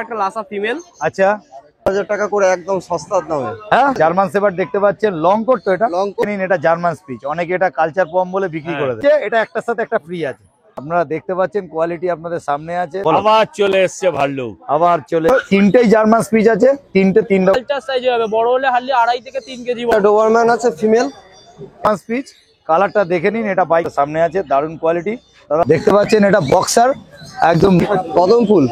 একটা লাসা ফিমেল। আচ্ছা 1000 টাকা করে একদম সস্তার দামে। হ্যাঁ জার্মান শেপার্ড দেখতে পাচ্ছেন, লং কোট তো এটা। লং কোট এটা জার্মান স্পিচ, অনেকে এটা কালচার পম বলে বিক্রি করে দেয়। এটা একটার সাথে একটা ফ্রি আছে। আপনারা দেখতে পাচ্ছেন কোয়ালিটি আপনাদের সামনে আছে। আবার চলে এসছে ভাল্লুক, আবার চলে তিনটেই জার্মান স্পিচ আছে, তিনটা সাইজে হবে, বড় হলে হার্লি 2.5 থেকে 3 কেজি। ডোবারম্যান আছে ফিমেল স্পিচ, কালারটা দেখে নিন। এটা বাইক সামনে আছে, দারুণ কোয়ালিটি। দাদা দেখতে পাচ্ছেন এটা বক্সার, একদম কদম ফুল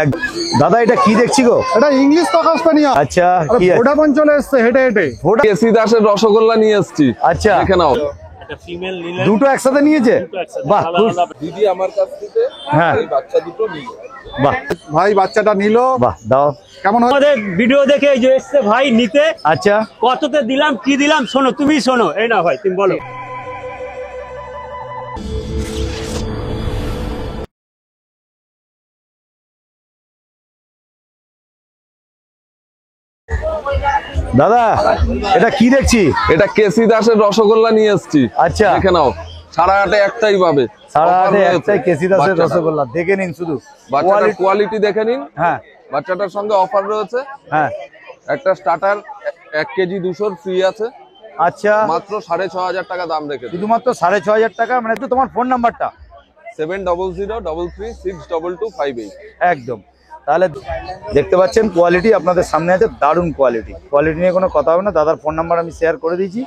একদম। দাদা এটা কি দেখছি গো? এটা ইংলিশ ককাস স্প্যানিয়াল। আচ্ছা কি আছে? ভোডাফোন চলে এসেছে হেঁটে হেঁটে। কেসি দাসের রসগোল্লা নিয়ে এসেছি। আচ্ছা দেখে নাও। এটা ফিমেল নিলে দুটো একসাথে নিয়েছে, বাহ। দিদি আমার কাছ থেকে হ্যাঁ এই বাচ্চা দুটো নিল। বাহ ভাই বাচ্চাটা নিল, বাহ দাও। কেমন হয়? আমাদের ভিডিও দেখে এই যে এসছে ভাই নিতে। আচ্ছা কততে দিলাম কি দিলাম শোনো, তুমি শোনো। এই না ভাই তুমি বলো। দাদা এটা কি দেখছি? এটা কেসি দাসের রসগোল্লা নিয়ে এসেছি। আচ্ছা দেখে নাও, সারা হাটে একটাই পাবে। সারা Offer হাটে রয়েছে। একটাই কেসি দাসের বাচ্চাটা। রসগোল্লা, দেখে নিন শুধু বাচ্চাটার কোয়ালিটি দেখে নিন। হ্যাঁ বাচ্চাটার সঙ্গে অফার রয়েছে। হ্যাঁ একটা স্টার্টার 1 কেজি 200 ফ্রি আছে। আচ্ছা মাত্র 6500 টাকা দাম রেখেছে। শুধুমাত্র 6500 টাকা। মানে একটু তোমার ফোন নাম্বারটা 7003362258। একদম। তাহলে দেখতে পাচ্ছেন কোয়ালিটি আপনাদের সামনে আছে, দারুণ কোয়ালিটি। কোয়ালিটি নিয়ে কোনো কথা হবে না। দাদার ফোন নাম্বার আমি শেয়ার করে দিয়েছি,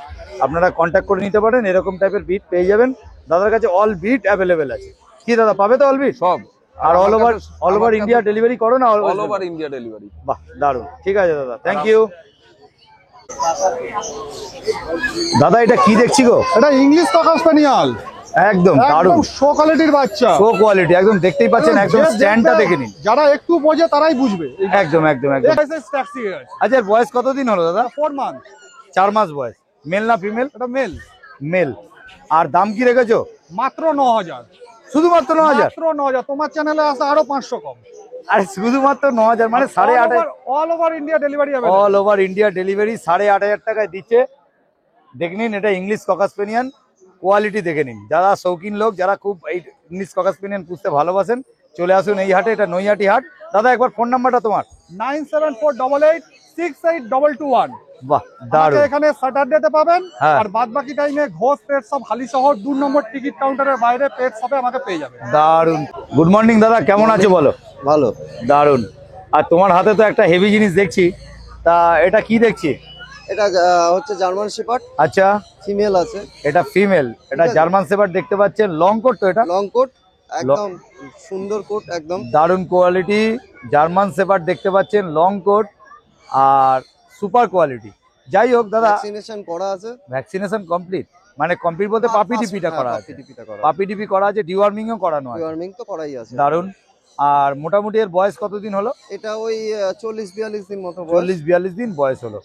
আপনারা কন্ট্যাক্ট করে নিতে পারেন। এরকম টাইপের বিট পেয়ে যাবেন দাদার কাছে। অল বিট অ্যাভেলেবেল আছে। কি দাদা পাবে তো অল বিট সব। আর অল ওভার ইন্ডিয়া ডেলিভারি করো না? All over India delivery. বাহ দারুণ, ঠিক আছে দাদা, থ্যাংক ইউ। দাদা এটা কি দেখছি গো? এটা ইংলিশ ককাস স্প্যানিয়াল, একদম দারুণ শো কোয়ালিটির বাচ্চা। শো কোয়ালিটি একদম, দেখতেই পাচ্ছেন। একদম স্ট্যান্ডটা দেখে নিন। যারা একটু বোঝে তারাই বুঝবে। একদম একদম একদম। আচ্ছা এর বয়স কতদিন হলো দাদা? 4 মান্থ। 4 মাস বয়স। মেল না ফিমেল? এটা মেল। মেল। আর দাম কি রেখেছো? মাত্র 9000। শুধুমাত্র 9000? মাত্র 9000। তোমার চ্যানেলে আসে আরো 500 কম। আরে শুধুমাত্র 9000 মানে 8.5। অল ওভার ইন্ডিয়া ডেলিভারি হবে। অল ওভার ইন্ডিয়া ডেলিভারি 8500 টাকায় দিচ্ছে। দেখে নিন, এটা ইংলিশ ককাসপেনিয়ান। কোয়ালিটি দেখে নিন। যারা শৌখিন লোক, যারা খুব এই ইংলিশ ককাসপেনিয়ান পুষতে ভালোবাসেন, চলে আসুন এই হাটে। এটা নৈহাটি হাট। দাদা একবার ফোন নাম্বারটা তোমার? 9748868221। বাহ দারুণ। এখানে স্যাটারডেতে পাবেন। হ্যাঁ। আর বাদ বাকি টাইমে ঘোষ পেট শপ হালি শহর 2 নম্বর টিকিট কাউন্টারের বাইরে পেট শপে আমাকে পেয়ে যাবেন। দারুণ। গুড মর্নিং দাদা, কেমন আছো বলো? ভালো। দারুণ। আর তোমার হাতে তো একটা হেভি জিনিস দেখছি, তা এটা কি দেখছি? এটা হচ্ছে জার্মান শেপার্ড। আচ্ছা ফিমেল আছে। এটা ফিমেল। এটা জার্মান শেপার্ড দেখতে পাচ্ছেন, লং কোট তো এটা? লং কোট, একদম সুন্দর কোট, একদম দারুণ কোয়ালিটি। জার্মান শেপার্ড দেখতে পাচ্ছেন, লং কোট আর সুপার কোয়ালিটি। যাই হোক দাদা, ভ্যাকসিনেশন করা আছে। Vaccination complete? মানে কমপ্লিট বলতে পাপি টিপিটা করা আছে? পাপি টিপি করা আছে, ডিওয়ার্মিংও করানো আছে। ডিওয়ার্মিং তো করাই আছে। দারুণ। আর মোটামুটি এর বয়স কতদিন হলো? এটা ওই 40-42 দিন মতো। 40-42 দিন বয়স হলো।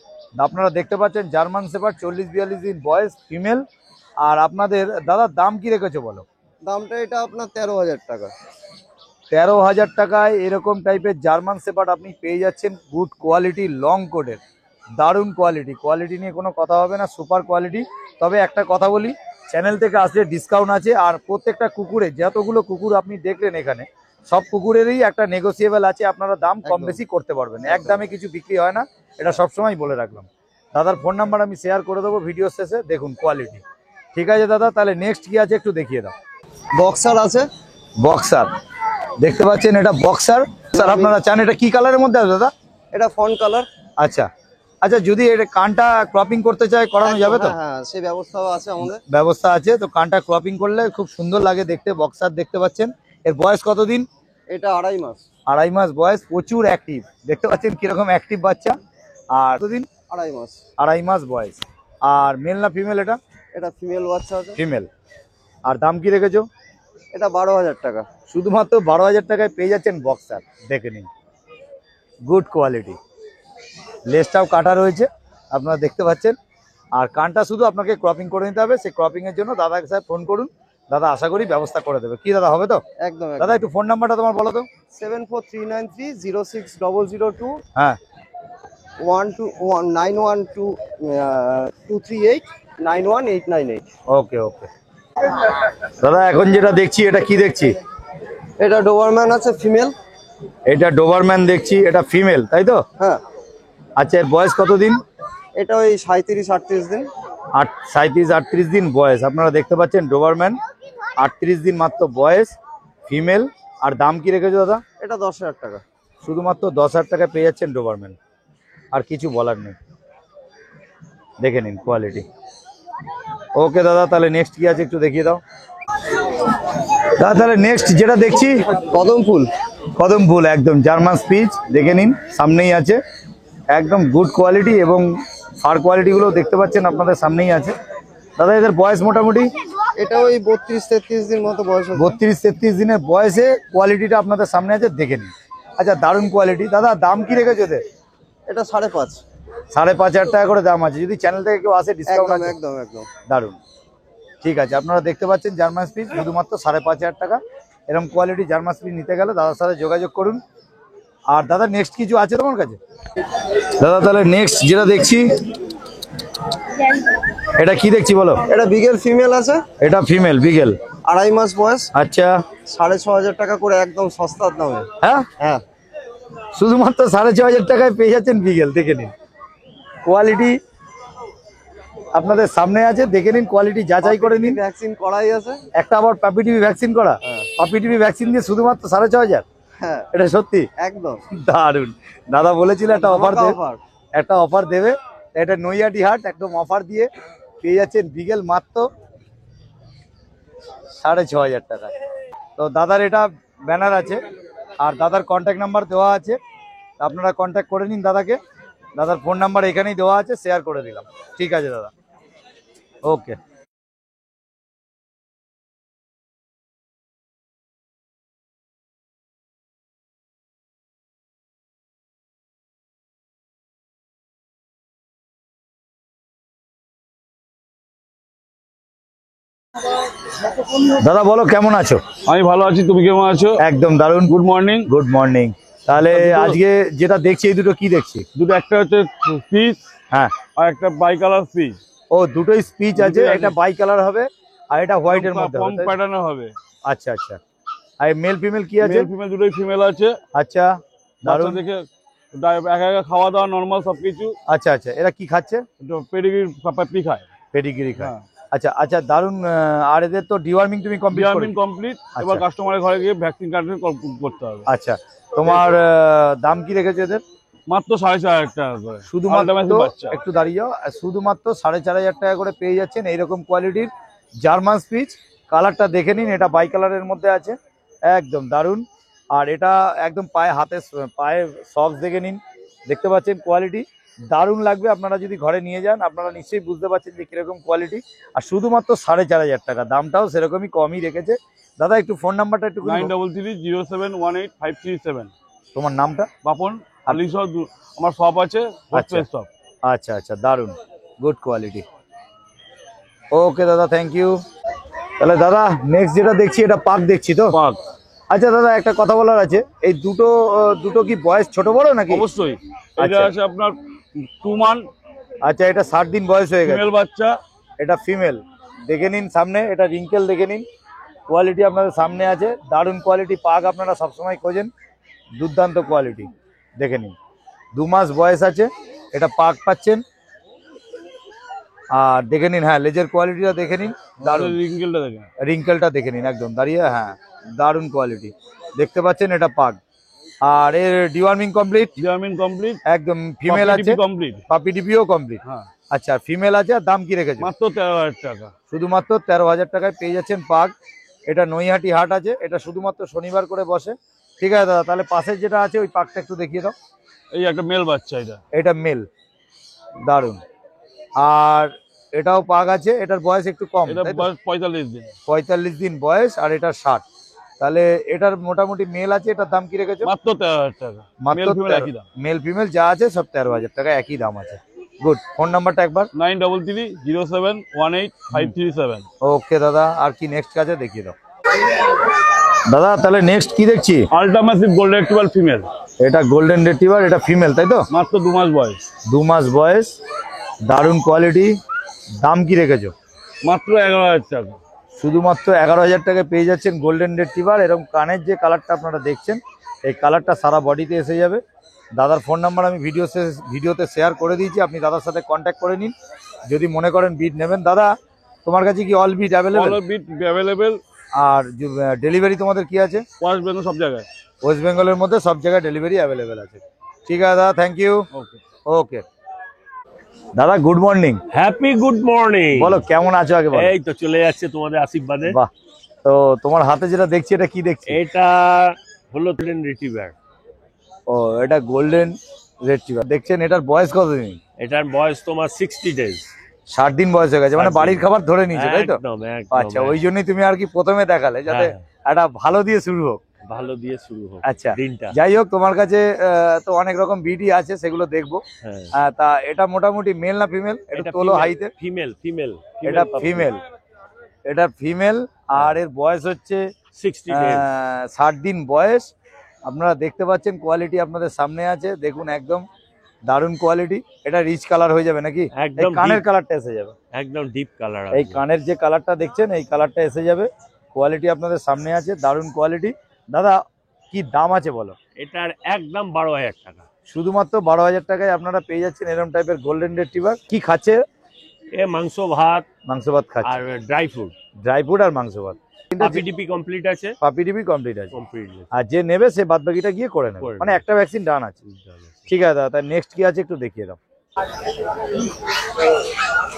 আপনারা দেখতে পাচ্ছেন জার্মান শেপার্ড 40-42 দিন বয়স, ফিমেল। আর আপনাদের দাদা দাম কি রেখেছো বলো? দামটা এটা আপনার 13000 টাকা। 13000 টাকায় এরকম টাইপের জার্মান শেপার্ড আপনি পেয়ে যাচ্ছেন। গুড কোয়ালিটি, লং কোটের, দারুণ কোয়ালিটি। কোয়ালিটি নিয়ে কোনো কথা হবে না, সুপার কোয়ালিটি। তবে একটা কথা বলি, চ্যানেল থেকে আসলে ডিসকাউন্ট আছে। আর প্রত্যেকটা কুকুরে, যতগুলো কুকুর আপনি দেখলেন এখানে, সব কুকুরেরই একটা নেগোসিয়েবল আছে। আপনারা দাম কম বেশি করতে পারবেন, এক দামে কিছু বিক্রি হয় না, এটা সবসময় বলে রাখলাম। দাদার ফোন নাম্বার আমি শেয়ার করে দেবো ভিডিও শেষে। দেখুন কোয়ালিটি। ঠিক আছে দাদা, তাহলে নেক্সট কি আছে একটু দেখিয়ে দাও। বক্সার আছে। বক্সার দেখতে পাচ্ছেন, এটা বক্সার। স্যার আপনারা চান এটা কি কালারের মধ্যে আছে দাদা? এটা ফন কালার। আচ্ছা আচ্ছা, যদি এটা কানটা ক্রপিং করতে চায় করানো যাবে তো? হ্যাঁ, সেই ব্যবস্থাও আছে আমাদের। ব্যবস্থা আছে তো, কানটা ক্রপিং করলে খুব সুন্দর লাগে দেখতে। বক্সার দেখতে পাচ্ছেন। এর বয়স কতদিন? এটা 2.5 মাস। 2.5 মাস বয়স। প্রচুর অ্যাক্টিভ, দেখতে পাচ্ছেন কিরকম অ্যাক্টিভ বাচ্চা। আর কতদিন? 2.5 মাস। 2.5 মাস বয়স। আর মেল না ফিমেল এটা? এটা ফিমেল বাচ্চা আছে। ফিমেল। আর দাম কি রেখেছো? এটা 12000 টাকা। শুধুমাত্র 12000 টাকায় পেয়ে যাচ্ছেন বক্সার। দেখে নিন, গুড কোয়ালিটি। লেজটাও কাটা রয়েছে, আপনারা দেখতে পাচ্ছেন। আর কানটা শুধু আপনাকে ক্রপিং করে নিতে হবে। সেই ক্রপিং এর জন্য দাদাকে স্যার ফোন করুন, দাদা আশা করি ব্যবস্থা করে দেবে। কি দাদা, হবে তো? একদম। দাদা একটু ফোন নাম্বারটা তোমার বলো তো। 7439306002। হ্যাঁ 912138918898। ওকে ওকে। দাদা এখন যেটা দেখছি, এটা কি দেখছি? এটা ডোবারম্যান আছে ফিমেল। এটা ডোবারম্যান দেখছি, এটা ফিমেল তাই তো? হ্যাঁ, আচ্ছা, এর বয়স কতদিন? এটা ওই 37-38 দিন। 37-38 দিন বয়স। আপনারা দেখতে পাচ্ছেন ডোবারম্যান, 38 দিন মাত্র বয়স, ফিমেল। আর দাম কি রেখেছো দাদা? এটা 10,000 টাকা। শুধুমাত্র 10,000 টাকায় পেয়ে যাচ্ছেন ডোবারম্যান। আর কিছু বলার নেই, দেখে নিন কোয়ালিটি। ওকে দাদা, তাহলে নেক্সট কি আছে একটু দেখিয়ে দাও দাদা। তাহলে নেক্সট যেটা দেখছি কদম ফুল। কদম ফুল, একদম জার্মান স্পিচ, দেখে নিন সামনেই আছে, একদম গুড কোয়ালিটি এবং ফার কোয়ালিটিগুলো দেখতে পাচ্ছেন আপনাদের সামনেই আছে। দাদা এদের বয়স মোটামুটি? এটা ওই 32-33 দিন মতো বয়স আছে। 32-33 দিনের বয়সে কোয়ালিটিটা আপনাদের সামনে আছে, দেখে নিন। আচ্ছা, দারুণ কোয়ালিটি। দাদা দাম কি রেখেছো এদের? এটা 5.5। 5,500 টাকা করে দাম আছে। যদি চ্যানেল থেকে কেউ আসে ডিসকাউন্ট একদম আছে? একদম একদম। দারুণ, ঠিক আছে। আপনারা দেখতে পাচ্ছেন জার্মান স্পিচ শুধুমাত্র 5,500 টাকা। এরকম কোয়ালিটি জার্মান স্পিচ নিতে গেলে দাদার সাথে যোগাযোগ করুন। আর দাদা নেক্সট কিছু আছে তোমার কাছে? দাদা তাহলে নেক্সট যেটা দেখছি, এটা কি দেখছি বলো? এটা বিগেল ফিমেল আছে। এটা ফিমেল বিগেল, 2.5 মাস বয়স। আচ্ছা, 6,500 টাকা করে একদম সস্তার দামে। হ্যাঁ হ্যাঁ, শুধুমাত্র 6,500 টাকায় পেয়ে যাচ্ছেন বিগেল। দেখে নিন কোয়ালিটি আপনাদের সামনে আছে, দেখে নিন কোয়ালিটি যাচাই করে নিন। ভ্যাকসিন করাই আছে। একটা আবার পাপি টিভি ভ্যাকসিন করা, পাপি টিভি ভ্যাকসিন দিয়ে শুধুমাত্র 6,500? হ্যাঁ, এটা সত্যি একদম দারুণ। দাদা বলেছিল একটা অফার দেবে, অফার। একটা অফার দেবে। এটা নৈহাটি হাট, একদম অফার দিয়ে পেয়ে যাচ্ছেন বিগেল মাত্র 6,500 টাকা। তো দাদার এটা ব্যানার আছে আর দাদার কন্ট্যাক্ট নাম্বার দেওয়া আছে, আপনারা কন্ট্যাক্ট করে নিন দাদাকে। দাদার ফোন নাম্বার এখানেই দেওয়া আছে, শেয়ার করে দিলাম। ঠিক আছে দাদা, ওকে। দাদা বলো কেমন আছো? আমি ভালো আছি, তুমি কেমন আছো? একদম দারুণ। Good morning. Good morning. তাহলে আজকে যেটা দেখছি এই দুটো কি দেখছি? দুটো, একটা হচ্ছে পিস হ্যাঁ, আর একটা বাই কালার পিস। ও দুটোই স্পিচ আছে, দুটোই আছে। এটা বাই কালার হবে আর এটা হোয়াইটের মধ্যে কম হবে, তাই তো? প্যাটার্নে হবে। আচ্ছা আচ্ছা। আর মেল ফিমেল কি আছে? মেল ফিমেল দুটোই ফিমেল আছে। আচ্ছা, বাচ্চা দারুণ। দেখে একা একা খাওয়া দাওয়া নর্মাল সবকিছু। আচ্ছা আচ্ছা, এরা কি খাচ্ছে? পেডিগ্রি পাপি খায়। পেডিগ্রি খায়। হ্যাঁ। আচ্ছা আচ্ছা, দারুণ। আর এদের তো ডিওয়ার্মিং তুমি কমপ্লিট ডিওয়ার্মিং কমপ্লিট। এবার কাস্টমারের ঘরে গিয়ে ভ্যাকসিন কার্ডের করতে হবে। আচ্ছা, তোমার দাম কি রেখেছো এদের? মাত্র 4,500 টাকা করে। শুধুমাত্র, আলটামেসি বাচ্চা। একটু দাঁড়িয়ে যাও, শুধুমাত্র 4,500 টাকা করে পেয়ে যাচ্ছেন এইরকম কোয়ালিটির জার্মান স্পিচ। কালারটা দেখে নিন, এটা বাই কালারের মধ্যে আছে, একদম দারুণ। আর এটা একদম পায়ে সক্স দেখে নিন, দেখতে পাচ্ছেন কোয়ালিটি দারুণ লাগবে। আপনারা যদি ঘরে নিয়ে যান আপনারা নিশ্চয়ই বুঝতে পারছেন যে কিরকম কোয়ালিটি। আর শুধুমাত্র 4,500 টাকা, দামটাও সেরকমই কমই রেখেছে। দাদা একটু ফোন নাম্বারটা একটু 9330718537। তোমার নামটা? বাপন আলিশ, আমার শপ আছে, শপ। আচ্ছা আচ্ছা, দারুণ, গুড কোয়ালিটি। ওকে দাদা, থ্যাংক ইউ। তাহলে দাদা নেক্সট যেটা দেখছি এটা পাক দেখছি তো? পাক। আচ্ছা দাদা, একটা কথা বলার আছে, এই দুটো কি বয়স ছোট বড় নাকি? অবশ্যই। এটা আচ্ছা। আছে আপনার 2 মান। আচ্ছা, এটা 60 দিন বয়স হয়ে গেছে, ফিমেল বাচ্চা। এটা ফিমেল। দেখে নিন সামনে, এটা রিঙ্কেল দেখে নিন, কোয়ালিটি আপনাদের সামনে আছে, দারুণ কোয়ালিটি। পাক আপনারা সবসময় খোঁজেন, দুর্দান্ত কোয়ালিটি। দেখে নিন 2 মাস বয়স আছে, এটা পাক পাচ্ছেন। আর দেখে নিন, হ্যাঁ লেজের কোয়ালিটিটা দেখে নিন, দারুণ। রিঙ্কেলটা দেখেন, রিঙ্কেলটা দেখে নিন, একদম দাঁড়িয়ে, হ্যাঁ দারুণ কোয়ালিটি দেখতে পাচ্ছেন, এটা পাক। আর এর ডিওয়ার্মিং কমপ্লিট? Deworming complete. একদম ফিমেল আছে, কমপ্লিট। পাপি ডিপিও কমপ্লিট। হ্যাঁ। আচ্ছা, ফিমেল আছে। আর দাম কি রেখেছে? মাত্র 13,000 টাকা। শুধুমাত্র 13,000 টাকায় পেয়ে যাচ্ছেন পাক। এটা নৈহাটি হাট আছে, এটা শুধুমাত্র শনিবার করে বসে। ঠিক আছে দাদা, তাহলে পাশের যেটা আছে ওই পাকটা একটু দেখিয়ে দাও। এই একটা মেল বাচ্চা, এটা মেল, দারুণ। আর এটাও পাক আছে, এটার বয়স একটু কম, এটা বয়স 45 দিন। 45 দিন বয়স, আর এটা 60। তাহলে এটার মোটামুটি মেল আছে, এটার দাম কি রেখেছো? মাত্র 13,000 টাকা। মাত্র একই দাম। মেল ফিমেল যা আছে সব 13,000 টাকা, একই দাম আছে। গুড। ফোন নাম্বারটা একবার? 9330718537। ওকে দাদা, আর কি নেক্সট কাজে দেখিয়ে দাও দাদা। তাহলে নেক্সট কি দেখছি? আল্টামাসিভ গোল্ডেন রিট্রিভার ফিমেল। এটা গোল্ডেন রিট্রিভার, এটা ফিমেল তাই তো? মাত্র 2 মাস বয়স। 2 মাস বয়স, দারুণ কোয়ালিটি। দাম কি রেখেছো? মাত্র 11,000 টাকা। শুধুমাত্র 11,000 টাকায় পেয়ে যাচ্ছেন গোল্ডেন রিট্রিভার। এরকম কানের যে কালারটা আপনারা দেখছেন এই কালারটা সারা বডিতে এসে যাবে। দাদার ফোন নাম্বার আমি ভিডিওতে শেয়ার করে দিয়েছি, আপনি দাদার সাথে কন্ট্যাক্ট করে নিন যদি মনে করেন বিট নেবেন। দাদা তোমার কাছে কি all bit available? All bit available. আর ডেলিভারি তোমাদের কি আছে? ওয়েস্ট বেঙ্গল সব জায়গায়। ওয়েস্ট বেঙ্গলের মধ্যে সব জায়গায় ডেলিভারি অ্যাভেলেবেল আছে। ঠিক আছে দাদা, থ্যাংক ইউ। ওকে ওকে দাদা, good morning. Happy good morning. বলো কেমন আছো আগে বলো। এই তো চলে যাচ্ছে তোমাদের আশীর্বাদে। বাহ, তো তোমার হাতে যেটা দেখছি এটা কি দেখছি? এটা হলো গোল্ডেন রিট্রিভার। ও, এটা গোল্ডেন রিট্রিভার দেখছেন। এটার বয়স কতদিন? এটার বয়স তোমার 60 days। 60 দিন বয়স হয়ে গেছে, মানে 60 বাড়ির খাবার ধরে নিয়েছে, তাই তো? একদম একদম। আচ্ছা, ওই জন্যই তুমি আর কি প্রথমে দেখালে যাতে একটা ভালো দিয়ে শুরু হোক। ভালো দিয়ে শুরু হোক আচ্ছা দিনটা। যাই হোক, তোমার কাছে তো অনেক রকম বিডি আছে, সেগুলো দেখবো। হ্যাঁ, তা এটা মোটামুটি মেল না ফিমেল? এটা তোলো হাইতে। Female female. এটা ফিমেল, এটা ফিমেল। আর এর বয়স হচ্ছে 60 days। 60 দিন বয়স। আপনারা দেখতে পাচ্ছেন, কোয়ালিটি আপনাদের সামনে আছে, দেখুন একদম দারুণ কোয়ালিটি। এটা রিচ কালার হয়ে যাবে নাকি? একদম কানের কালারটা এসে যাবে, একদম ডিপ কালার। এই কানের যে কালারটা দেখছেন এই কালারটা এসে যাবে। কোয়ালিটি আপনাদের সামনে আছে, দারুণ কোয়ালিটি। দাদা কি দাম আছে বলো? এটার একদম 12,000 টাকা। শুধুমাত্র 12,000 টাকায় আপনারা পেয়ে যাচ্ছেন এরকম টাইপের গোল্ডেন রিট্রিভার। কি খাচ্ছে? এ মাংস ভাত মাংস ভাত খাচ্ছে, আর ড্রাই ফ্রুট। ড্রাই ফ্রুট আর মাংস ভাত। পিডিপি কমপ্লিট আছে। পাপিডিপি কমপ্লিট আছে, কমপ্লিট। আর যে নেবে সে বাদ বাকিটা গিয়ে করে নেবে, করে মানে একটা ভ্যাকসিন ডান আছে। ঠিক আছে দাদা, তাই নেক্সট কি আছে একটু দেখিয়ে দাও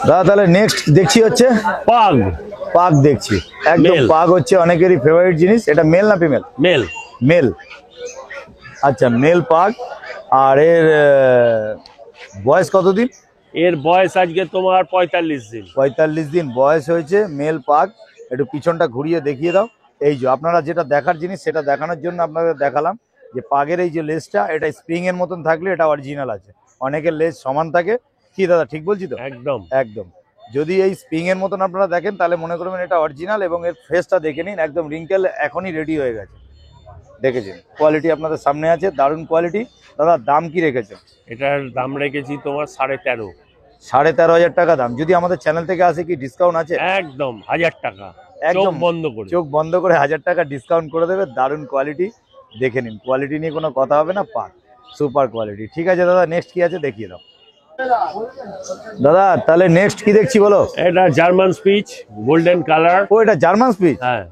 দাদা। তাহলে নেক্সট দেখছি হচ্ছে পাগ। পাগ দেখছি, একদম Male। পাগ হচ্ছে অনেকেরই ফেভারিট জিনিস। এটা মেল না ফিমেল? মেল। মেল। আচ্ছা, মেল পাগ। আর এর বয়স কতদিন? এর বয়স আজকে তোমার 45 দিন। 45 দিন বয়স হয়েছে, মেল পাগ। একটু পিছনটা ঘুরিয়ে দেখিয়ে দাও। এই যে আপনারা যেটা দেখার জিনিস সেটা দেখানোর জন্য আপনাদের দেখালাম যে পাগের এই যে লেজটা, এটা স্প্রিং এর মতন থাকলে এটা অরিজিনাল আছে। অনেকের লেজ সমান থাকে। কি দাদা ঠিক বলছি তো? একদম একদম। যদি এই স্প্রিং এর মতন আপনারা দেখেন তাহলে মনে করবেন এটা অরিজিনাল। এবং এর ফেসটা দেখে নিন, একদম রিঙ্কেল এখনই রেডি হয়ে গেছে। দেখেছেন, কোয়ালিটি আপনাদের সামনে আছে, দারুণ কোয়ালিটি। দাদা দাম কি রেখেছেন? এটার দাম রেখেছি তোমার 13.5। 13,500 টাকা দাম। যদি আমাদের চ্যানেল থেকে আসে কি ডিসকাউন্ট আছে? একদম 1000 টাকা। একদম চোখ বন্ধ করে। চোখ বন্ধ করে 1000 টাকা ডিসকাউন্ট করে দেবে। দারুণ কোয়ালিটি, দেখে নিন। কোয়ালিটি নিয়ে কোনো কথা হবে না, পাক সুপার কোয়ালিটি। ঠিক আছে দাদা, নেক্সট কি আছে দেখিয়ে দাও দাদা। তাহলে নেক্সট কি দেখছি বলো? এটা জার্মান স্পিচ, গোল্ডেন কালার। ও, এটা জার্মান স্পিচ। হ্যাঁ,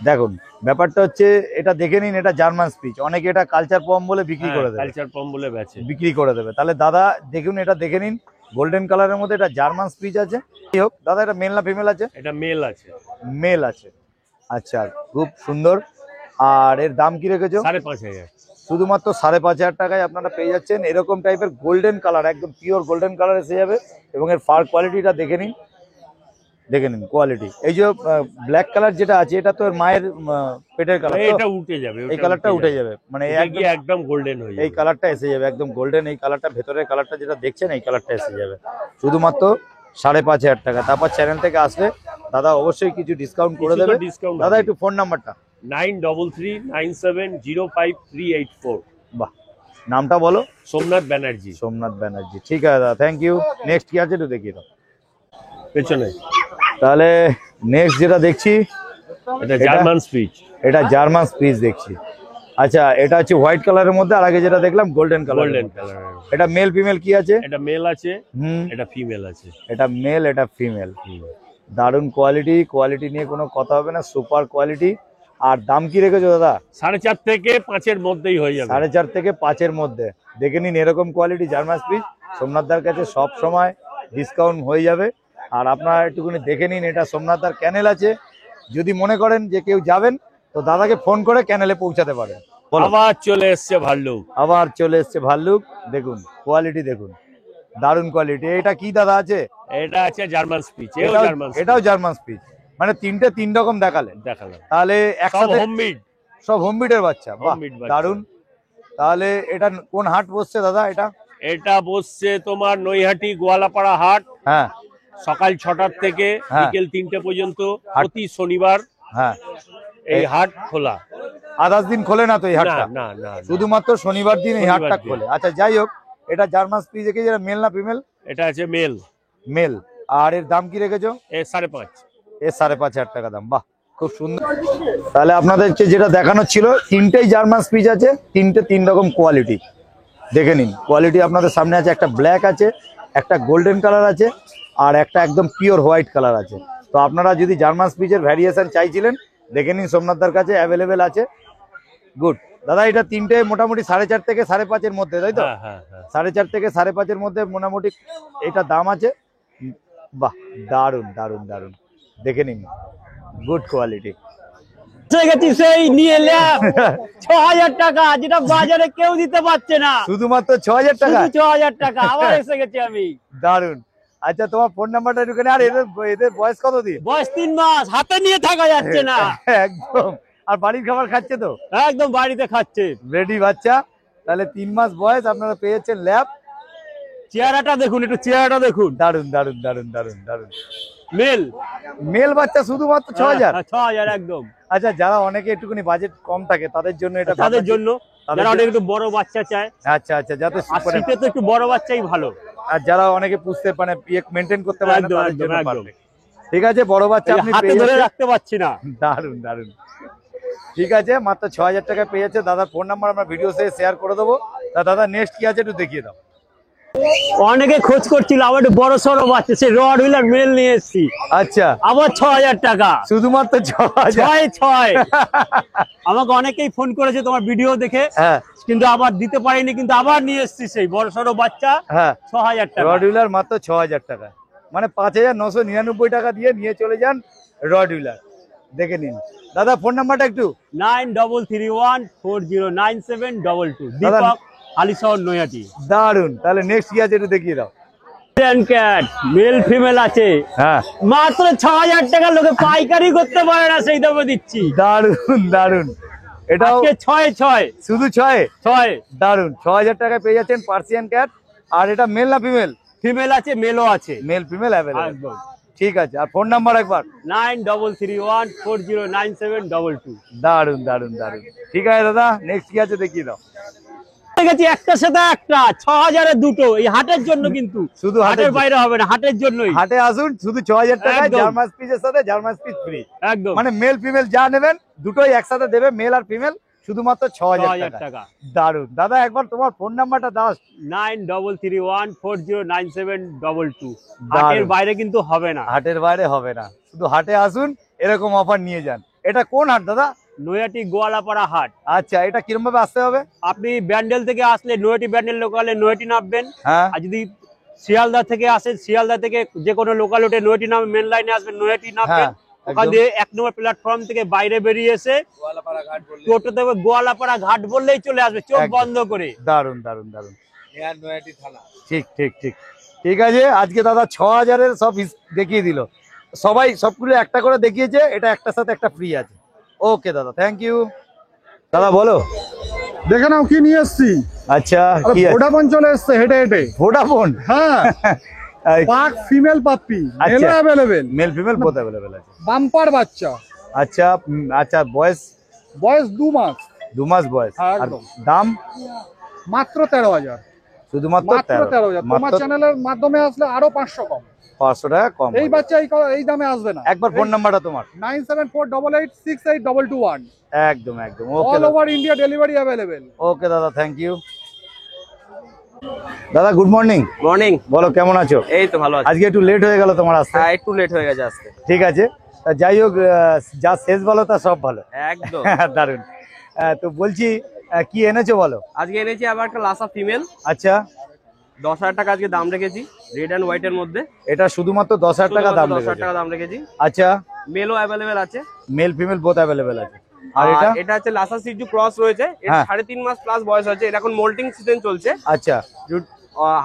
দেখুন ব্যাপারটা হচ্ছে, এটা দেখে নিন, এটা জার্মান স্পিচ। অনেকে এটা কালচার পম বলে বিক্রি করে দেবে, কালচার পম বলে বেচে। বিক্রি করে দেবে। তাহলে দাদা দেখুন, এটা দেখে নিন, গোল্ডেন কালারের মধ্যে এটা জার্মান স্পিচ আছে। যাই হোক দাদা, এটা মেল না ফিমেল আছে? এটা মেল আছে। মেল আছে। আচ্ছা, খুব সুন্দর। আর এর দাম কি রেখেছো? 5,500। শুধুমাত্র 5,500 টাকায় আপনারা পেয়ে যাচ্ছেন এরকম টাইপের গোল্ডেন কালার, একদম পিওর গোল্ডেন কালার এসে যাবে। এবং এর ফার কোয়ালিটিটা দেখে নিন, দেখে নিন কোয়ালিটি। এই যে ব্ল্যাক কালার যেটা আছে, এটা তো এর মায়ের পেটের কালার। এটা উঠে যাবে, এই কালারটা উঠে যাবে, মানে একদম গোল্ডেন হয়ে যাবে। এই কালারটা এসে যাবে, একদম গোল্ডেন। এই কালারটা, ভেতরের কালারটা যেটা দেখছেন এই কালারটা এসে যাবে শুধুমাত্র 5,500 টাকা। তারপর চ্যানেল থেকে আসলে দাদা অবশ্যই কিছু ডিসকাউন্ট করে দেবে। ডিসকাউন্ট দাদা একটু ফোন নাম্বারটা। 9339705384। বাহ, নামটা বলো? সোমনাথ ব্যানার্জি। সোমনাথ ব্যানার্জি। ঠিক আছে দাদা, থ্যাংক ইউ। নেক্সট কি আছে একটু দেখিয়ে দাও পেছনে। তাহলে নেক্সট যেটা দেখছি, এটা জার্মান স্পিচ। এটা জার্মান স্পিচ দেখছি। আচ্ছা, এটা হচ্ছে হোয়াইট কালারের মধ্যে, আর আগে যেটা দেখলাম গোল্ডেন কালার। Golden colour. এটা মেল ফিমেল কি আছে? এটা মেল আছে, হুম, এটা ফিমেল আছে। এটা মেল, এটা ফিমেল। দারুণ কোয়ালিটি, কোয়ালিটি নিয়ে কোনো কথা হবে না, সুপার কোয়ালিটি। আর দাম কি রেখেছো দাদা? 4.5 থেকে 5-এর মধ্যেই হয়ে যাবে। 4.5 থেকে 5-এর মধ্যে। দেখে নিন, এরকম কোয়ালিটি জার্মান স্পিচ সোমনাথদার কাছে সব সময় ডিসকাউন্ট হয়ে যাবে। আর আপনারা একটুখানি দেখে নিন, এটা সোমনাথদার ক্যানেল আছে। যদি মনে করেন যে কেউ যাবেন তো দাদাকে ফোন করে ক্যানেলে পৌঁছাতে পারেন। আবার চলে এসছে ভাল্লুক। আবার চলে এসছে ভাল্লুক। দেখুন কোয়ালিটি, দেখুন দারুণ কোয়ালিটি। এটা কি দাদা আছে? এটা আছে জার্মান স্পিচ। এটাও জার্মান স্পিচ। মানে তিন রকম দেখালেন। দেখালাম। তাহলে একসাথে হোমমেড, সব হোমমেডের বাচ্চা। বাহ, Homemade বাচ্চা। দারুণ। তাহলে এটা কোন হাট বসছে দাদা? এটা বসছে তোমার নৈহাটি গোয়ালাপাড়া হাট। হ্যাঁ, সকাল 6টার থেকে হ্যাঁ। বিকেল 3টে পর্যন্ত প্রতি শনিবার হ্যাঁ। এই হাট খোলা। আদার্স দিন খোলে না তো এই হাটটা? না না না, শুধুমাত্র শনিবার দিন এই হাটটা শনিবার দিন। খোলে। আচ্ছা, যাই হোক, এটা জার্মান স্পিচ দেখে, যেটা মেল না ফিমেল? এটা আছে মেল। মেল। আর এর দাম কি রেখেছো? এ 5.5। এর 5,500 টাকা দাম। বাহ, খুব সুন্দর। তাহলে আপনাদেরকে যেটা দেখানোর ছিল, তিনটেই জার্মান স্পিচ আছে, তিনটে তিন রকম কোয়ালিটি। দেখে নিন কোয়ালিটি আপনাদের সামনে আছে। একটা ব্ল্যাক আছে, একটা গোল্ডেন কালার আছে, আর একটা একদম পিওর হোয়াইট কালার আছে। তো আপনারা যদি জার্মান স্পিচের ভ্যারিয়েশন চাইছিলেন, দেখে নিন সোমনাথদার কাছে অ্যাভেলেবেল আছে। গুড দাদা, এটা তিনটে মোটামুটি 4.5 থেকে 5.5-এর মধ্যে, তাই তো? 4.5 থেকে 5.5-এর মধ্যে মোটামুটি এটা দাম আছে। বাহ, দারুন দারুন দারুন, দেখে নিন, গুড কোয়ালিটি। গেছি সেই নিয়ে এলাম 6,000 টাকা, যেটা বাজারে কেউ দিতে পারছে না, শুধুমাত্র 6,000 টাকা। 6,000 টাকা আবার এসে গেছি আমি। দারুন। আচ্ছা, তোমার ফোন নাম্বারটা একটু। আর এদের বয়স কত দিন? বয়স 3 মাস, হাতে নিয়ে থাকা যাচ্ছে না একদম। আর বাড়ির খাবার খাচ্ছে তো? একদম বাড়িতে খাচ্ছে, রেডি বাচ্চা। তাহলে 3 মাস বয়স, আপনারা পেয়েছেন ল্যাব। চেহারাটা দেখুন, একটু চেহারাটা দেখুন, দারুন দারুন দারুন দারুন দারুন। মেল মেল বাচ্চা শুধুমাত্র 6,000। 6,000 একদম। আচ্ছা, যারা অনেকে একটুখানি বাজেট কম থাকে তাদের জন্য এটা, তাদের জন্য, যারা অনেক একটু বড় বাচ্চা চায়। আচ্ছা আচ্ছা, যাতে আর শীতে তো একটু বড় বাচ্চাই ভালো। আর যারা অনেকে পুষতে মানে মেনটেন করতে পারে না, একদম, তাদের একদম, জন্য একদম। perfect। ঠিক আছে, বড় বাচ্চা আপনি হাতে পেয়ে ধরে যাচ্ছেন। রাখতে পারছি না। দারুন দারুন। ঠিক আছে, মাত্র 6,000 টাকা পেয়েছে। দাদার ফোন নাম্বার আমরা ভিডিও শেয়ার করে দেবো। তা দাদা নেক্সট কি আছে একটু দেখিয়ে দাও। অনেকে খোঁজ করছিল আবার একটু বড় সড়ো বাচ্চা, সে রড হুইলার মেল নিয়ে এসেছি। আচ্ছা, আবার 6,000 টাকা, শুধুমাত্র 6,000। 6,600। আমাকে অনেকেই ফোন করেছে তোমার ভিডিও দেখে, হ্যাঁ কিন্তু আবার দিতে পারিনি, কিন্তু আবার নিয়ে এসেছি সেই বড় সড়ো বাচ্চা। হ্যাঁ, 6,000 টাকা। রড হুইলার মাত্র 6,000 টাকা, মানে 5,999 টাকা দিয়ে নিয়ে চলে যান রড হুইলার। দেখে নিন। দাদা ফোন নাম্বারটা একটু। 9331409722। দাদা, দীপক, হালিশহর, নৈহাটি। দারুন। তাহলে নেক্সট কি আছে একটু দেখিয়ে দাও। ক্যাট মেল ফিমেল আছে, হ্যাঁ, মাত্র 6,000 টাকা। লোকে পাইকারি করতে পারে না, সেই দামে দিচ্ছি। দারুন দারুন। এটাও আজকে 6,600। শুধু 6? 6 দারুন। 6,000 টাকায় পেয়ে যাচ্ছেন পার্সিয়ান ক্যাট। আর এটা মেল না ফিমেল? ফিমেল আছে, মেলও আছে। Male female available. একদম। ঠিক আছে, আর ফোন নাম্বার একবার। 9331409722। দারুন দারুন দারুন। ঠিক আছে দাদা, নেক্সট কি আছে দেখিয়ে দাও। গেছি একটার সাথে একটা, 6,000-এ দুটো। এই হাটের জন্য, কিন্তু শুধু হাটের বাইরে হবে না, হাটের জন্যই। হাটে আসুন, শুধু 6,000 টাকায় একদম। জার্মান স্পিচের সাথে জার্মান স্পিচ ফ্রি। একদম, মানে মেল ফিমেল যা নেবেন দুটোই একসাথে দেবে, মেল আর ফিমেল, শুধুমাত্র 6,000 6,000 টাকা। টাকা। দারুন। দাদা একবার তোমার ফোন নাম্বারটা দাও। 9331409722। দারুণ। হাটের বাইরে কিন্তু হবে না। হাটের বাইরে হবে না, শুধু হাটে আসুন, এরকম অফার নিয়ে যান। এটা কোন হাট দাদা? নৈহাটি গোয়ালাপাড়া হাট। আচ্ছা, এটা কিরম ভাবে আসতে হবে? আপনি ব্যান্ডেল থেকে আসলে নৈহাটি ব্যান্ডেল লোকালে নৈহাটি নামবেন। হ্যাঁ, আর যদি শিয়ালদা থেকে আসেন, শিয়ালদা থেকে যে কোনো লোকাল ওঠে নৈহাটি নামে, মেন লাইনে আসবেন, নৈহাটি নামবেন। হ্যাঁ, ওখান একদম। দিয়ে 1 নম্বর প্ল্যাটফর্ম থেকে বাইরে বেরিয়ে এসে টোটো দেবে, গোয়ালাপাড়া ঘাট বললেই চলে আসবে, চোখ একদম। বন্ধ করে। দারুন দারুন দারুন। ঠিক ঠিক ঠিক। ঠিক আছে, আজকে দাদা 6,000-এর সব দেখিয়ে দিল। সবাই সবগুলো একটা করে দেখিয়েছে, এটা একটার সাথে একটা ফ্রি আছে। ওকে দাদা, থ্যাংক ইউ। দাদা বলো। দেখে নাও কি নিয়ে এসছি। আচ্ছা, কি আছে? ভোডাফোন চলে এসছে হেঁটে হেঁটে। ভোডাফোন? হ্যাঁ, পাক ফিমেল পাপ্পি, মেল আচ্ছা। Available, male female both available আছে। বাম্পার বাচ্চা। আচ্ছা আচ্ছা, বয়স? বয়স 2 মাস। 2 মাস বয়স। হ্যাঁ, আর একদম। দাম? মাত্র 13,000। শুধুমাত্র মাত্র 13,000। তোমার মাত্র চ্যানেলের মাধ্যমে আসলে আরো 500 কম। 500 টাকা কম। এই বাচ্চা এই দামে আসবে না। একবার ফোন নাম্বারটা তোমার। 9748868221। একদম একদম। Okay all over India delivery available. Okay দাদা, থ্যাংক ইউ। দাদা গুড মর্নিং। মর্নিং। বলো কেমন আছো? এই তো ভালো আছি। আজকে একটু লেট হয়ে গেল তোমার আসতে। হ্যাঁ, একটু লেট হয়ে গেছে আজকে। ঠিক আছে, তা যাই হোক, যা শেষ ভালো তা সব ভালো। একদম। দারুন। তো বলছি, কি এনেছো বলো? আজকে এনেছি আবার একটা লাসা ফিমেল। আচ্ছা, 10,000 টাকা আজকে দাম রেখেছি, রেড এন্ড হোয়াইট এর মধ্যে। এটা শুধুমাত্র 10,000 টাকা দাম 10,000 লেগেছে। টাকা দাম রেখেছি। আচ্ছা, মেলও অ্যাভেলেবেল আছে। মেল ফিমেল বোথ অ্যাভেলেবেল আছে। আর আর এটা? এটা হচ্ছে লাসা সিজু ক্রস রয়েছে। এটা হ্যাঁ। 3.5 মাস প্লাস বয়স আছে। এটা এখন মোল্টিং সিজন চলছে। আচ্ছা,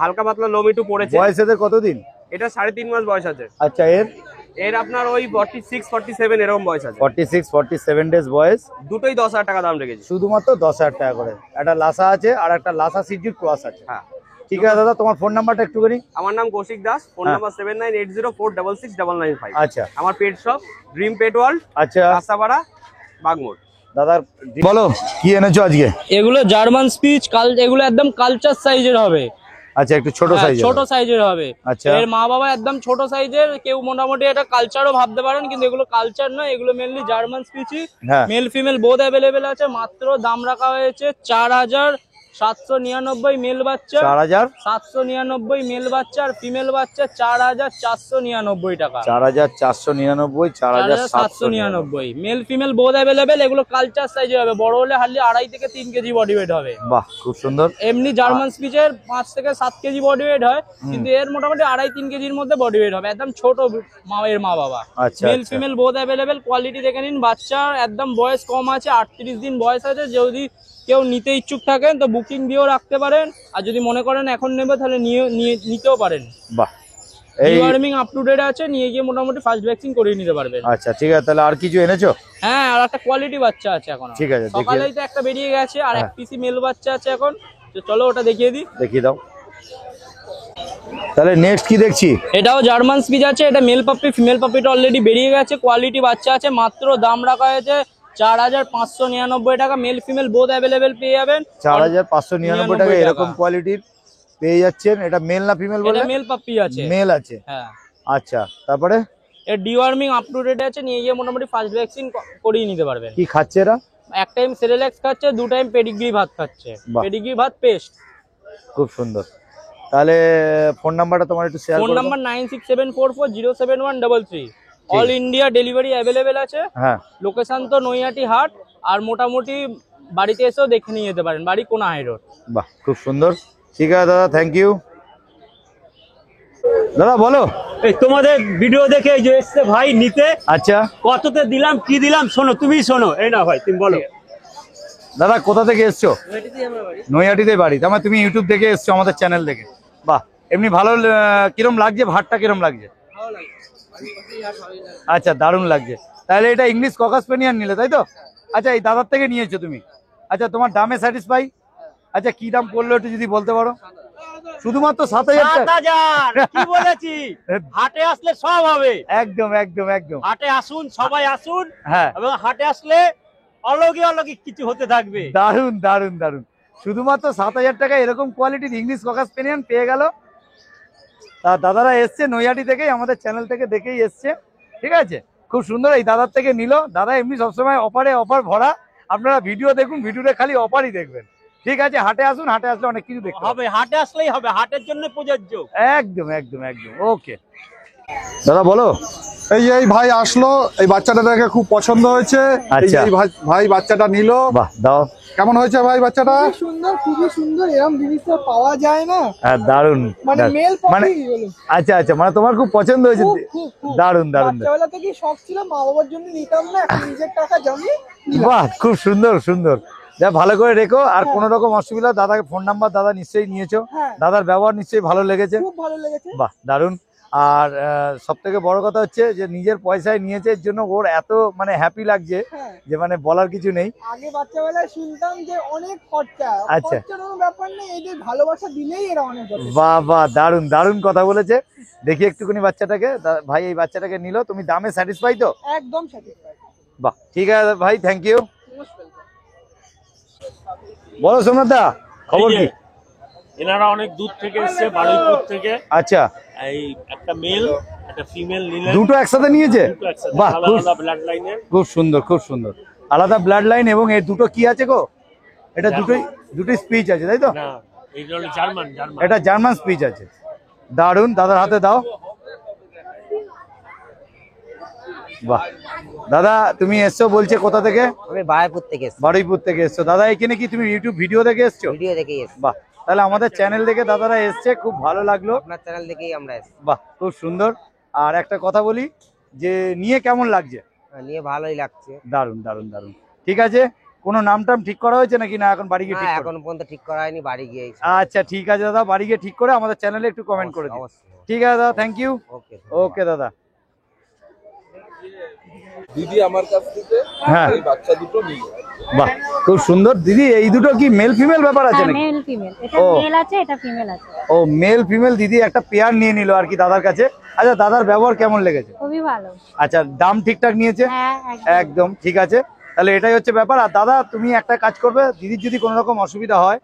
হালকা পাতলা লোম একটু পড়েছে। বয়স এদের কতদিন? এটা 3.5 মাস বয়স আছে। আচ্ছা, এর আপনার ওই 46-47 এরকম বয়স আছে। 46-47 ডেজ বয়স। দুটোই 10,000 টাকা দাম রেখেছি। শুধুমাত্র 10,000 টাকা করে। একটা লাসা আছে আর একটা লাসা সিজির ক্রস আছে। হ্যাঁ, ঠিক আছে দাদা, তোমার ফোন নাম্বারটা একটুখানি। আমার নাম কৌশিক দাস, ফোন হ্যাঁ। নাম্বার 7980466995। আচ্ছা আমার পেট শপ ড্রিম পেট ওয়ার্ল্ড, আচ্ছা রাস্তাপাড়া, বাগমোড়। দাদার বলো কি এনেছো আজকে? এগুলো জার্মান স্পিচ, এগুলো একদম কালচার সাইজের হবে। আচ্ছা, একটু ছোট সাইজ, ছোট সাইজের হবে। আচ্ছা, এর মা বাবা একদম ছোট সাইজের, কেউ মোটামুটি এটা কালচারও ভাবতে পারেন, কিন্তু এগুলো কালচার নয়, এগুলো মেনলি জার্মান স্পিচি। হ্যাঁ, মেল ফিমেল বোথ অ্যাভেলেবেল আছে। মাত্র দাম রাখা হয়েছে 4799 মেল বাচ্চা, 4799 মেল বাচ্চা, আর ফিমেল বাচ্চা 4499 টাকা। 4499, 4799 মেল ফিমেল বোথ অ্যাভেলেবেল। এগুলো কালচার সাইজে হবে, বড় হলে হার্ডলি 2.5 থেকে 3 কেজি বডি ওয়েট হবে। বাহ, খুব সুন্দর। এমনি জার্মান স্পিচের 5 থেকে 7 কেজি বডি ওয়েট হয়, কিন্তু এর মোটামুটি 2.5-3 কেজির মধ্যে বডি ওয়েট হবে। একদম ছোট এর মা বাবা। আচ্ছা, male female both available. Quality দেখে নিন। বাচ্চা একদম বয়স কম আছে, 38 দিন বয়স আছে। যদি কেউ নিতে ইচ্ছুক থাকেন তো বুকিং দিয়েও রাখতে পারেন, আর যদি মনে করেন এখন নেবে তাহলে নিতেও পারেন। বাহ, এই ডিওয়ার্মিং আপ টু ডেট আছে, নিয়ে গিয়ে মোটামুটি ফার্স্ট ভ্যাকসিন করিয়ে নিতে পারবেন। আচ্ছা, ঠিক আছে, তাহলে আর কিছু এনেছো? হ্যাঁ, আর একটা কোয়ালিটি বাচ্চা আছে এখন। ঠিক আছে, সকালেই তো একটা বেরিয়ে গেছে, আর এক পিসি মেল বাচ্চা আছে এখন। তো চলো ওটা দেখিয়ে দিই। দেখিয়ে দাও। তাহলে নেক্সট কি দেখছি? এটাও জার্মান স্পিচ আছে। এটা মেল পাপ্পি, ফিমেল পাপ্পিটা অলরেডি বেরিয়ে গেছে। কোয়ালিটি বাচ্চা আছে। মাত্র দাম রাখা হয়েছে 4599 টাকা। মেল ফিমেল বোথ অ্যাভেলেবেল পেয়ে যাবেন। 4599 টাকা এরকম কোয়ালিটির পেয়ে যাচ্ছেন। এটা মেল না ফিমেল বলে? এটা মেল পাপ্পি আছে। মেল আছে, হ্যাঁ। আচ্ছা, তারপরে এর ডিওয়ার্মিং আপ টু ডেট আছে, নিয়ে গিয়ে মোটামুটি ফার্স্ট ভ্যাকসিন করিয়ে নিতে পারবেন। কি খাচ্ছে এরা? এক টাইম সেরেল্যাক্স খাচ্ছে, 2 টাইম পেডিগ্রি ভাত খাচ্ছে। বাহ। পেডিগ্রি ভাত পেস্ট। খুব সুন্দর। তাহলে ফোন নাম্বারটা তোমার একটু শেয়ার করো। Phone number 9674407133। All India delivery available আছে। হ্যাঁ, লোকেশন তো নৈহাটি হাট, আর মোটামুটি বাড়িতে এসেও দেখে নিয়ে যেতে পারেন। বাড়ি কোনা হাই রোড। বাহ, খুব সুন্দর। ঠিক আছে দাদা, থ্যাংক ইউ। দাদা বলো। এই তোমাদের ভিডিও দেখে এই যে এসছে ভাই নিতে। আচ্ছা, কততে দিলাম কি দিলাম শোনো, তুমি শোনো। এই না ভাই, তুমি বলো। দাদা কোথা থেকে এসছো? নৈহাটিতে বাড়ি। তার মানে তুমি ইউটিউব থেকে এসছো আমাদের চ্যানেল থেকে। বাহ, এমনি ভালো। কিরম লাগছে ভাতটা, কিরম লাগছে? আচ্ছা, দারুণ লাগছে। তাহলে এটা ইংলিশ ককাস স্পেনিয়ান নিলে, তাই তো? আচ্ছা, এই দাদার থেকে নিয়েছো তুমি? আচ্ছা, তোমার দামে স্যাটিসফাই? আচ্ছা, কি দাম পড়লো একটু যদি বলতে পারো? শুধুমাত্র 7000 টাকা? 7000 কি বলেছি? হাটে আসলে সব হবে। একদম একদম একদম। হাটে আসুন, সবাই আসুন। হ্যাঁ, এবং হাটে আসলে অলৌকিক কিছু হতে থাকবে। দারুণ দারুণ দারুণ। শুধুমাত্র 7000 টাকা এরকম কোয়ালিটির ইংলিশ ককাস স্পেনিয়ান পেয়ে গেল। তা দাদারা এসছে নৈহাটি থেকেই, আমাদের চ্যানেল থেকে দেখেই এসছে। ঠিক আছে, খুব সুন্দর। এই দাদার থেকে নিল। দাদা এমনি সবসময় অফার ভরা। আপনারা ভিডিও দেখুন, ভিডিওতে খালি অফারই দেখবেন। ঠিক আছে, হাটে আসুন, হাটে আসলে অনেক কিছু দেখতে হবে। হাটে আসলেই হবে, হাটের জন্য প্রযোজ্য। একদম একদম একদম। ওকে দাদা বলো। এই ভাই আসলো, এই বাচ্চাটা দেখে খুব পছন্দ হয়েছে। আচ্ছা। এই ভাই বাচ্চাটা নিল। বাহ, দাও। কেমন হয়েছে ভাই বাচ্চাটা? সুন্দর, খুবই সুন্দর। এরকম জিনিস তো পাওয়া যায় না। হ্যাঁ, দারুণ। মানে মেল মানে পাখি হলো। আচ্ছা আচ্ছা, মানে তোমার খুব পছন্দ হয়েছে। দারুণ দারুণ। বাচ্চাবেলা থেকে শখ ছিল, মা বাবার জন্য নিতাম না, এখন নিজের টাকা জমিয়ে নিলাম। বাহ, খুব সুন্দর সুন্দর। যা ভালো করে রেখো। আর কোনো রকম অসুবিধা, দাদাকে ফোন নাম্বার দাদা নিশ্চয়ই নিয়েছো। হ্যাঁ। দাদার ব্যবহার নিশ্চয়ই ভালো লেগেছে। খুব ভালো লেগেছে। বাহ, দারুণ। আর সব থেকে বড় কথা হচ্ছে যে নিজের পয়সায় নিয়েছে, এর জন্য ওর এত মানে হ্যাপি লাগছে হ্যাঁ। যে মানে বলার কিছু নেই। আগে বাচ্চাবেলায় শুনতাম যে অনেক খরচা। আচ্ছা। খরচার কোনো ব্যাপার নেই, এই যে ভালোবাসা দিলেই এরা অনেক যথেষ্ট। বাহ বাহ, দারুণ দারুণ কথা বলেছে। দেখি একটুখানি বাচ্চাটাকে। ভাই এই বাচ্চাটাকে নিল, তুমি দামে স্যাটিসফাই তো? একদম স্যাটিসফাইড। বাহ, ঠিক আছে ভাই, থ্যাংক ইউ। বলো সোমনাথ দা, খবর কি? এনারা অনেক দূর থেকে এসছে, বারুইপুর থেকে। আচ্ছা, এই একটা মেল একটা ফিমেল নিলেন। দুটো একসাথে নিয়েছে? দুটো একসাথে, বাহ, আলাদা ব্লাড লাইনের। খুব সুন্দর খুব সুন্দর। আলাদা ব্লাড লাইন। এবং এই দুটো কি আছে গো? এটা দুটোই স্পিচ আছে, তাই তো? না, এইটা হলো জার্মান। এটা জার্মান স্পিচ আছে। দারুণ। দাদার হাতে দাও। বাহ, দাদা তুমি এসছো বলছে কোথা থেকে? আমি বারুইপুর থেকে এসেছি। বারুইপুর থেকে এসছো। দাদা এখানে কি তুমি ইউটিউব ভিডিও দেখে এসছো? ভিডিও দেখেই এসেছি। বাহ, তাহলে আমাদের চ্যানেল দেখে দাদারা এসছে, খুব ভালো লাগলো। আপনার চ্যানেল দেখেই আমরা এসেছি। বাহ, খুব সুন্দর। আর একটা কথা বলি, যে নিয়ে কেমন লাগছে? নিয়ে ভালোই লাগছে। দারুণ দারুণ দারুণ। ঠিক আছে, কোনো নাম টাম ঠিক করা হয়েছে নাকি না এখন বাড়ি গিয়ে ঠিক করবে? এখন পর্যন্ত ঠিক করা হয়নি, বাড়ি গিয়ে। আচ্ছা, ঠিক আছে দাদা, বাড়ি গিয়ে ঠিক করে আমাদের চ্যানেলে একটু কমেন্ট করে দিন। ঠিক আছে দাদা, থ্যাংক ইউ। ওকে দাদা। দিদি আমার কাছ থেকে হ্যাঁ, এই বাচ্চা দুটো নিল। বাহ, খুব সুন্দর। দিদি এই দুটো কি মেল ফিমেল ব্যাপার আছে নাকি? মেল ফিমেল, এটা ও। মেল আছে, এটা ফিমেল আছে। ও, মেল ফিমেল। দিদি একটা পেয়ার নিয়ে নিল আর কি দাদার কাছে। আচ্ছা, দাদার ব্যবহার কেমন লেগেছে? খুবই ভালো। আচ্ছা, দাম ঠিকঠাক নিয়েছে? হ্যাঁ, একদম ঠিক আছে। তাহলে এটাই হচ্ছে ব্যাপার। আর দাদা তুমি একটা কাজ করবে, দিদির যদি কোনো রকম অসুবিধা হয়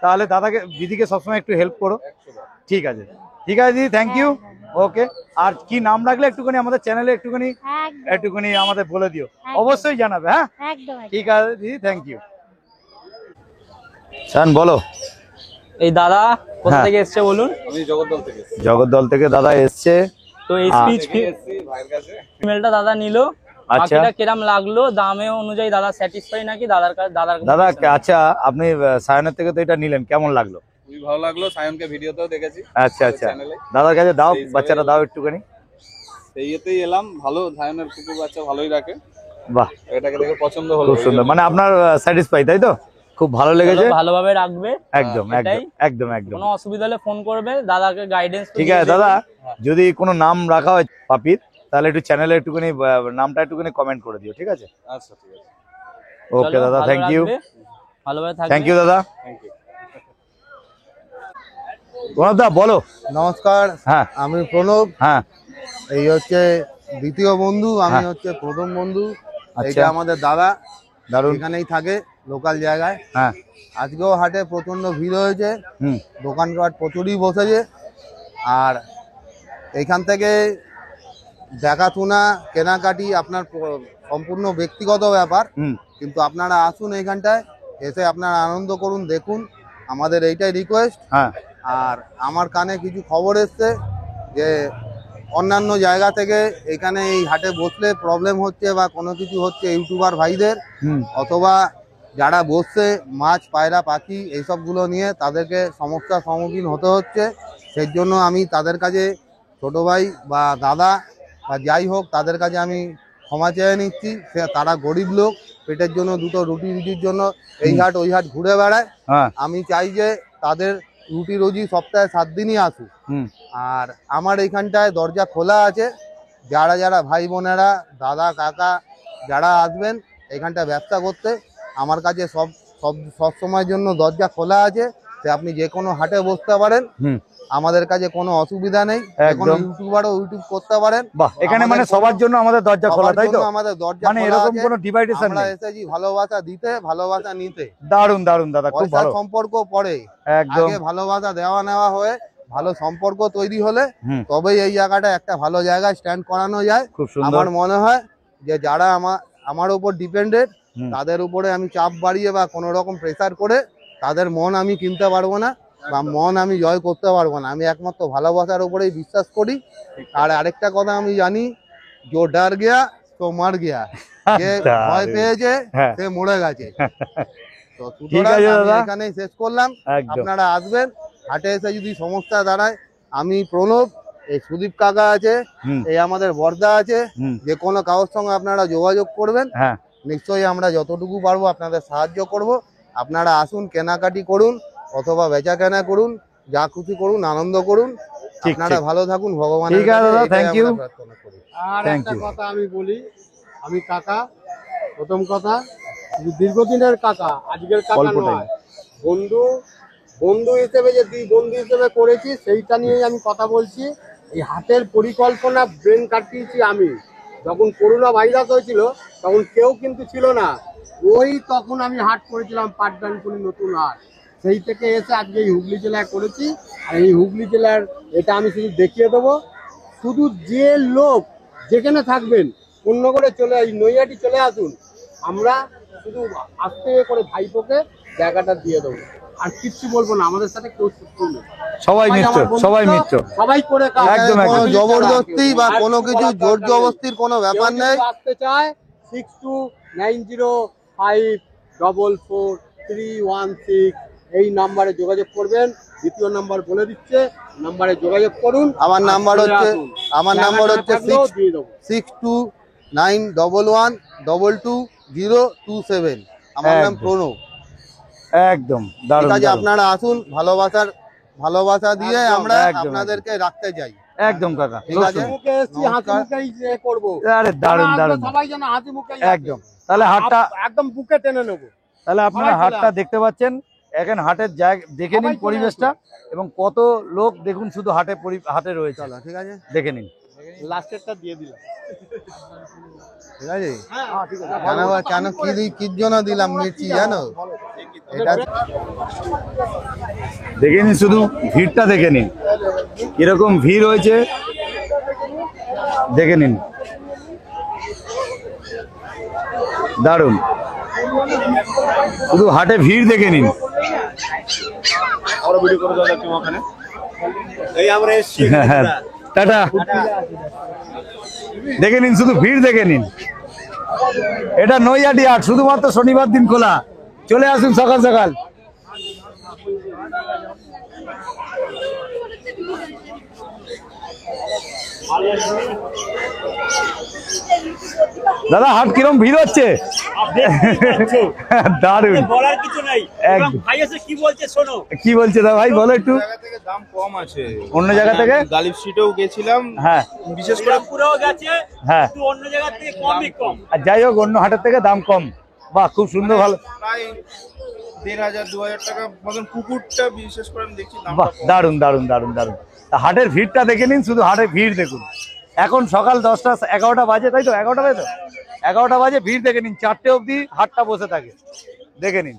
তাহলে দাদাকে দিদিকে সবসময় একটু হেল্প করো। ঠিক আছে দিদি, থ্যাংক ইউ। ওকে, আর কি নাম রাখলে একটুখানি আমাদের চ্যানেলে একটুখানি আমাদের বলে দিও, অবশ্যই জানাবে। হ্যাঁ ঠিক আছে দিদি, থ্যাংক ইউ। শান বলো। এই দাদা কোথা থেকে এসছে বলুন? আমি জগদ্দল থেকে এসেছি। জগদ্দল থেকে দাদা এসছে। তো এই স্পিচ ভাইয়ের কাছে ফিমেলটা দাদা নিল, আচ্ছা বাকিটা কিরম লাগলো, দামে অনুযায়ী দাদা স্যাটিসফাই নাকি? দাদার দাদা আচ্ছা, আপনি সায়নের থেকে তো এটা নিলেন, কেমন লাগলো? খুবই ভালো লাগলো, সায়নকে ভিডিওতেও দেখেছি। আচ্ছা দাদার কাছে দাও, বাচ্চাটা দাও একটুখানি। সেই ইয়েতেই এলাম, ভালো সায়নের কুকুর বাচ্চা ভালোই রাখে। বাহ, এটাকে দেখে পছন্দ হলো। খুব সুন্দর, মানে আপনার স্যাটিসফাই, তাই তো? খুব ভালো লেগেছে, ভালোভাবে রাখবে। একদম একদম। কোনো অসুবিধা হলে ফোন করবে, দাদাকে গাইডেন্স। ঠিক আছে দাদা, যদি কোনো নাম রাখা হয় পাপির, তাহলে একটু চ্যানেলে একটুখানি নামটা একটুখানি কমেন্ট করে দিও, ঠিক আছে? আচ্ছা ঠিক আছে। ওকে দাদা, থ্যাংক ইউ। ভালোভাবে থাকবে। থ্যাংক ইউ দাদা। Thank you. প্রণব দা বলো। নমস্কার, হ্যাঁ আমি প্রণব। হ্যাঁ এই হচ্ছে দ্বিতীয় বন্ধু, আমি হ্যাঁ। হচ্ছে প্রথম বন্ধু। আচ্ছা। এটা আমাদের দাদা, দারুন। এখানেই থাকে লোকাল জায়গায়। হ্যাঁ আজকেও হাটে প্রচন্ড ভিড় হয়েছে, হুম দোকানপাট প্রচুরই বসেছে। আর এইখান থেকে দেখাশোনা কেনাকাটি আপনার সম্পূর্ণ ব্যক্তিগত ব্যাপার, হুম কিন্তু আপনারা আসুন এইখানটায়, এসে আপনারা আনন্দ করুন, দেখুন, আমাদের এইটাই রিকোয়েস্ট। হ্যাঁ আর আমার কানে কিছু খবর এসছে যে অন্যান্য জায়গা থেকে এখানে এই হাটে বসলে প্রবলেম হচ্ছে বা কোনো কিছু হচ্ছে ইউটিউবার ভাইদের, হুম অথবা যারা বসছে মাছ পায়রা পাখি এইসবগুলো নিয়ে তাদেরকে সমস্যার সম্মুখীন হতে হচ্ছে। সেই জন্য আমি তাদের কাছে, ছোট ভাই বা দাদা বা যাই হোক, তাদের কাছে আমি ক্ষমা চেয়ে নিচ্ছি। তারা গরিব লোক, পেটের জন্য দুটো রুটি রুজির জন্য এই হাট ওই হাট ঘুরে বেড়ায়। হ্যাঁ আমি চাই যে তাদের রুটি রুজি সপ্তাহে 7 দিনই আসুক। হুম আর আমার এইখানটায় দরজা খোলা আছে, যারা যারা ভাই বোনেরা, দাদা কাকা যারা আসবেন এখানটা ব্যবসা করতে, আমার কাছে সব সময়ের জন্য দরজা খোলা আছে। সে আপনি যে কোনো হাটে বসতে পারেন, হুম আমাদের কাছে কোনো অসুবিধা নেই। কোনো একদম। ইউটিউবারও ইউটিউব করতে পারেন। বাহ, এখানে মানে সবার জন্য আমাদের দরজা খোলা, তাই তো? আমাদের দরজা মানে খোলা এরকম আছে। কোনো ডিভাইডেশন আমরা নেই। এসেছি ভালোবাসা দিতে, ভালোবাসা নিতে। দারুন দাদা, খুব পয়সার ভালো। সম্পর্ক পরে, একদম। আগে ভালোবাসা দেওয়া নেওয়া হয়ে ভালো সম্পর্ক তৈরি হলে হুম তবেই এই জায়গাটা একটা ভালো জায়গায় স্ট্যান্ড করানো যায়। খুব সুন্দর। আমার মনে হয় যে যারা আমার উপর ডিপেন্ডেড, হুম। তাদের উপরে আমি চাপ বাড়িয়ে বা কোনো রকম প্রেসার করে তাদের মন আমি কিনতে পারবো না বা মন আমি জয় করতে পারবো না। আমি একমাত্র ভালোবাসার উপরেই বিশ্বাস করি। আর আরেকটা কথা আমি জানি, যে ডার গিয়া তো মার গিয়া, যে ভয় পেয়েছে হ্যাঁ। সে মরে গেছে। তো ঠিক সুতরাং আছে আমি দাদা। এখানেই শেষ করলাম। একদম। আপনারা আসবেন, হাটে এসে যদি সমস্যা দাঁড়ায়, আমি প্রণব, এই সুদীপ কাকা আছে, হুম এই আমাদের বর্দা আছে, হুম যে কোনো কারোর সঙ্গে আপনারা যোগাযোগ করবেন, হ্যাঁ নিশ্চয়ই আমরা যতটুকু পারবো আপনাদের সাহায্য করব। আপনারা আসুন, কেনাকাটি করুন অথবা বেচা কেনা করুন, যা খুশি করুন, আনন্দ করুন। ঠিক, আপনারা ঠিক। ভালো থাকুন, ভগবান। ঠিক আছে দাদা, thank you. আর Thank একটা you. কথা আমি বলি, আমি কাকা, প্রথম কথা দীর্ঘদিনের কাকা, আজকের কাকা অল্পটাই। নয়। বন্ধু হিসেবে যে দুই বন্ধু হিসেবে করেছি, সেইটা নিয়েই আমি কথা বলছি। এই হাটের পরিকল্পনা ব্রেন কাটিয়েছি আমি। যখন করোনা ভাইরাস হয়েছিল তখন কেউ কিন্তু ছিল না, তখন আমি হাট করেছিলাম, পাটডানকুনি নতুন হাট। সেই থেকে এসে আজকে এই হুগলি জেলায় করেছি। আর এই হুগলি জেলার এটা আমি শুধু দেখিয়ে দেবো, শুধু যে লোক যেখানে থাকবেন অন্য করে চলে এই নৈহাটি চলে আসুন, আমরা শুধু আস্তে করে ভাইপোকে জায়গাটা দিয়ে দেবো, আর কিচ্ছু বলবো না। আমাদের সাথে কেউ শত্রু নেই, সবাই মিত্র, আমার বন্ধুত্ব, সবাই মিত্র। সবাই করে কাজ। একদম, কোনো একদম। জবরদস্তি বা আর কোনো কিছু বলার জোর দরকার নেই। জবস্তির কোনো ব্যাপার কেউ নেই। যদি আসতে চায় 6290544316 এই নাম্বারে যোগাযোগ করবেন। দ্বিতীয় নাম্বার বলে দিচ্ছে, নাম্বারে যোগাযোগ করুন। আমার নাম্বার চলে হচ্ছে আসুন। আমার নাম্বার জায়গা না হচ্ছে থাকলেও দিয়ে দেবো। 6291122027। আমার নাম একদম। প্রণব। একদম ঠিক দারুন আছে, দারুন। আপনারা আসুন, ভালোবাসা দিয়ে একদম, আমরা একদম, আপনাদেরকে রাখতে চাই। একদম কাকা, ঠিক খুব আছে। সুন্দর। মুখে এসছি, হাসি নমস্কার। মুখেই যে করবো। আরে দারুন যারা আসবে দারুন। সবাই যেন হাসি মুখেই একদম। তাহলে হাটটা, একদম বুকে টেনে নেবো। তাহলে আপনারা সবাই চলে হাটটা আসুন। দেখতে পাচ্ছেন। এখন হাটের জায়গা দেখে নিন, সবাই চলে পরিবেশটা এবং কত লোক দেখুন শুধু হাটে রয়েছে। চলো, ঠিক আছে। দেখে নিন। লাস্টেরটা দিয়ে দিলাম। ঠিক আছে কেন কেন কি জন্য দিলাম মির্চি জানো এটা দেখে নিন, শুধু ভিড়টা দেখে নিন কিরকম ভিড় হয়েছে, দেখে নিন, দারুণ। শুধু হাটে ভিড় দেখে নিন। টাটা। দেখে নিন, শুধু ভিড় দেখে নিন। এটা নৈহাটি হাট, শুধুমাত্র শনিবার দিন খোলা। চলে আসুন সকাল সকাল। দাদা হাট কিরম ভিড় হচ্ছে? দারুণ, বলার কিছু নাই। একদম। ভাই এসে কি বলছে শোনো। কি বলছে দা ভাই, বলো একটু। দাম কম আছে অন্য জায়গা থেকে? গালিব স্ট্রিটেও গেছিলাম, হ্যাঁ বিশেষ করে পুরোও গেছে, হ্যাঁ, কিন্তু অন্য জায়গা থেকে কমই কম। আর যাই হোক অন্য হাটের থেকে দাম কম। বাহ, খুব সুন্দর, ভালো। প্রায় 1500-2000 টাকা মতন কুকুরটা বিশেষ করে আমি দেখছি বাহ, দারুণ দারুণ দারুণ দারুণ। তা হাটের ভিড়টা দেখে নিন, শুধু হাটের ভিড় দেখুন। এখন সকাল 10টা 11টা বাজে, তাই তো? 11টা বাজে তো, 11টা বাজে, ভিড় দেখে নিন। 4টে অবধি হাটটা বসে থাকে, দেখে নিন।